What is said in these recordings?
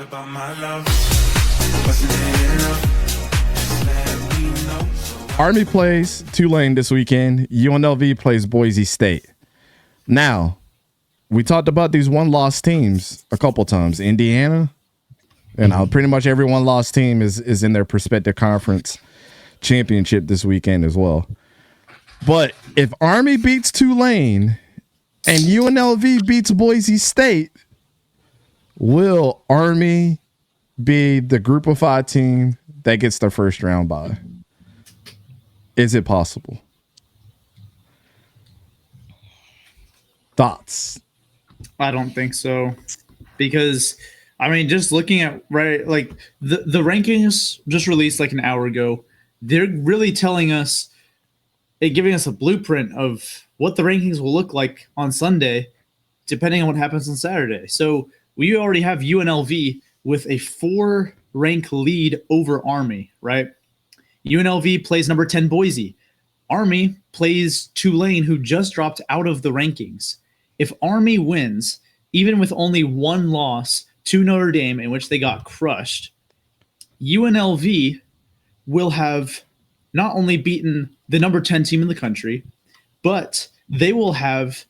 about my love? Wasn't it enough? Just let me know. Army plays Tulane this weekend. UNLV plays Boise State. Now, we talked about these one-loss teams a couple times. Indiana, and pretty much every one-loss team is in their prospective conference championship this weekend as well. But if Army beats Tulane and UNLV beats Boise State, will Army be the Group of 5 team that gets the first round bye? Is it possible? Thoughts? I don't think so, because I mean, just looking at the rankings just released like an hour ago, they're really telling us, giving us a blueprint of what the rankings will look like on Sunday, depending on what happens on Saturday. So we already have UNLV with a 4-rank lead over Army, right? UNLV plays number 10 Boise. Army plays Tulane, who just dropped out of the rankings. If Army wins, even with only one loss to Notre Dame, in which they got crushed, UNLV will have not only beaten the number 10 team in the country, but they will have,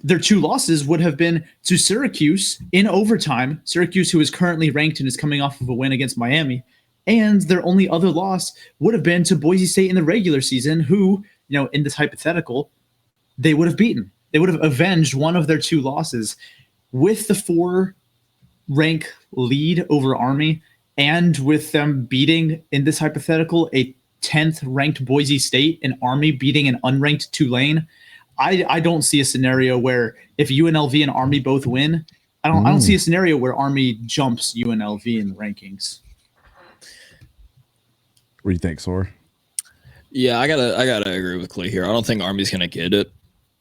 their 2 losses would have been to Syracuse in overtime. Syracuse, who is currently ranked and is coming off of a win against Miami. And their only other loss would have been to Boise State in the regular season, who, in this hypothetical, they would have beaten. They would have avenged one of their 2 losses. With the 4-rank lead over Army, and with them beating, in this hypothetical, a 10th ranked Boise State and Army beating an unranked Tulane, I don't see a scenario where if UNLV and Army both win, I don't see a scenario where Army jumps UNLV in the rankings. What do you think, Sor? Yeah, I gotta agree with Clay here. I don't think Army's gonna get it.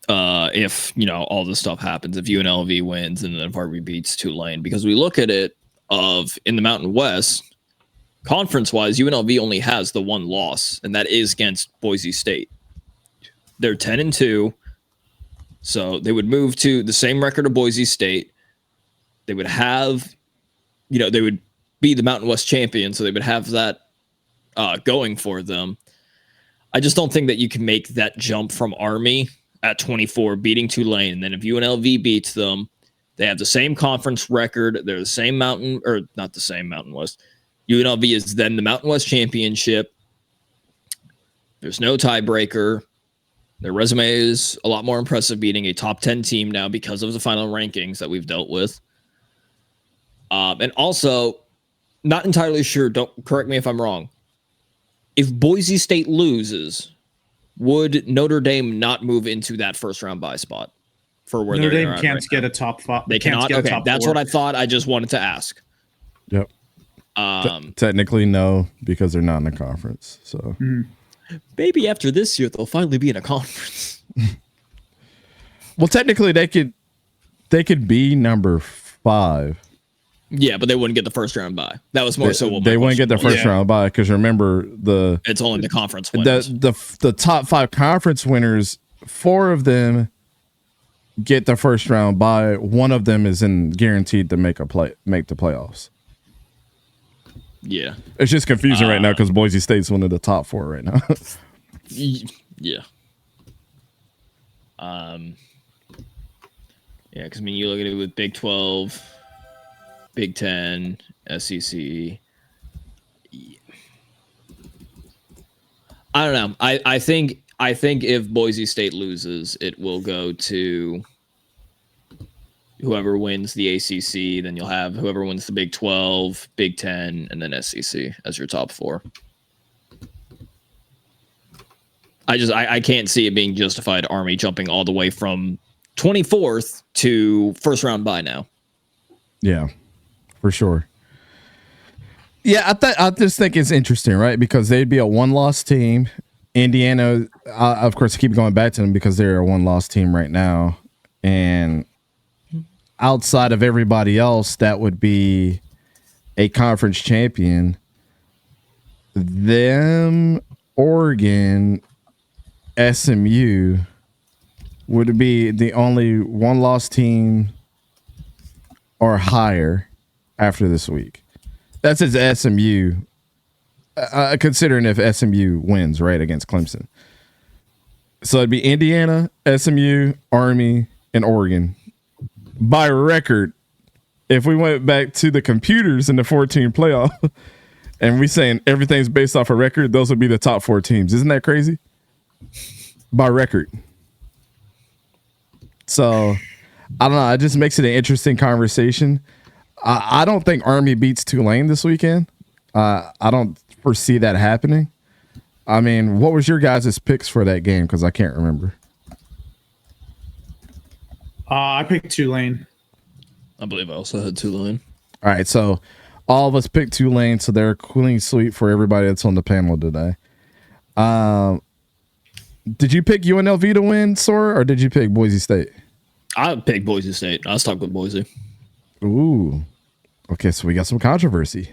If all this stuff happens, if UNLV wins and then if Army beats Tulane, because we look at it in the Mountain West, conference-wise, UNLV only has the 1 loss, and that is against Boise State. They're 10-2, so they would move to the same record of Boise State. They would have, they would be the Mountain West champion, so they would have that going for them. I just don't think that you can make that jump from Army at 24, beating Tulane, and then if UNLV beats them, they have the same conference record. They're the same Mountain, or not the same Mountain West. UNLV is then the Mountain West championship. There's no tiebreaker. Their resume is a lot more impressive, beating a top 10 team now because of the final rankings that we've dealt with. And also, not entirely sure, don't correct me if I'm wrong. If Boise State loses, would Notre Dame not move into that first round bye spot for where Notre Dame right can't right get now? a top 5. They cannot. Okay, top that's 4. what I thought. I just wanted to ask. Yep. Technically, no, because they're not in the conference. So maybe after this year, they'll finally be in a conference. Well, technically, they could be number 5. Yeah, but they wouldn't get the first round bye. That was more so what they wouldn't get the first round bye, because remember it's only the conference winners. The top 5 conference winners, 4 of them get the first round bye. 1 of them is guaranteed to make the playoffs. Yeah, it's just confusing right now because Boise State's one of the top 4 right now. Yeah. Yeah, because you look at it with Big 12, Big 10, SEC. I don't know. I think if Boise State loses, it will go to whoever wins the ACC. Then you'll have whoever wins the Big 12, Big 10, and then SEC as your top 4. I can't see it being justified. Army jumping all the way from 24th to first round bye now. Yeah, for sure. Yeah, I just think it's interesting, right? Because they'd be a 1-loss team. Indiana, of course, I keep going back to them because they're a 1-loss team right now. And outside of everybody else, that would be a conference champion. Them, Oregon, SMU would be the only 1-loss team or higher after this week. That's his SMU. Considering if SMU wins right against Clemson, so it'd be Indiana, SMU, Army, and Oregon by record. If we went back to the computers in the 14 playoff, and we saying everything's based off a record, those would be the top 4 teams. Isn't that crazy? By record. So I don't know. It just makes it an interesting conversation. I don't think Army beats Tulane this weekend. I don't foresee that happening. I mean, what was your guys' picks for that game? Because I can't remember. I picked Tulane. I believe I also had Tulane. All right, so all of us picked Tulane, so they're a clean sweep for everybody that's on the panel today. Did you pick UNLV to win, Sora, or did you pick Boise State? I picked Boise State. I stuck with Boise. Ooh. Okay, so we got some controversy.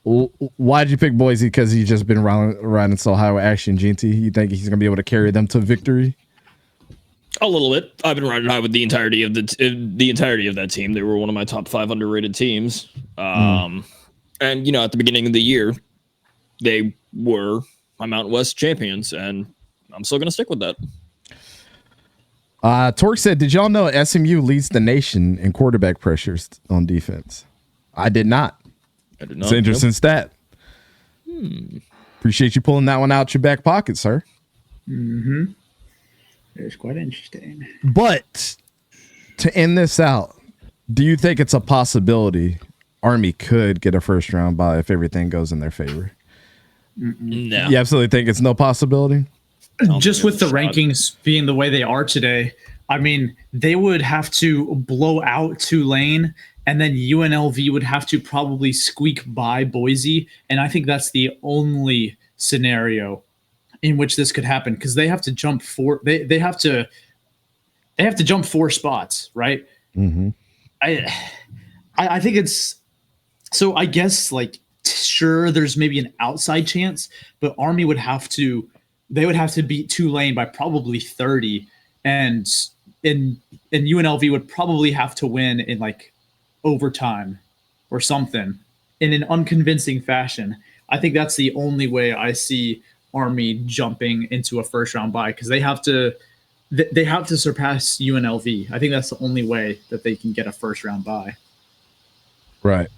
Why did you pick Boise? Because he's just been riding so high with Action Ginty. You think he's going to be able to carry them to victory? A little bit. I've been riding high with the entirety of the entirety of that team. They were one of my top 5 underrated teams. And at the beginning of the year, they were my Mountain West champions, and I'm still going to stick with that. Torque said, "Did y'all know SMU leads the nation in quarterback pressures on defense?" I did not. I did not. It's an interesting stat. Appreciate you pulling that one out your back pocket, sir. Mm-hmm. It's quite interesting. But to end this out, do you think it's a possibility Army could get a first round bye if everything goes in their favor? No. You absolutely think it's no possibility? Just with the rankings being the way they are today, I mean, they would have to blow out Tulane, and then UNLV would have to probably squeak by Boise. And I think that's the only scenario in which this could happen, because they have to jump they have to jump 4 spots, right? Mm-hmm. I think it's so. I guess sure, there's maybe an outside chance, but Army would have to beat Tulane by probably 30, and UNLV would probably have to win in overtime or something in an unconvincing fashion. I think that's the only way I see Army jumping into a first round bye, because they have to surpass UNLV. I think that's the only way that they can get a first round bye. Right.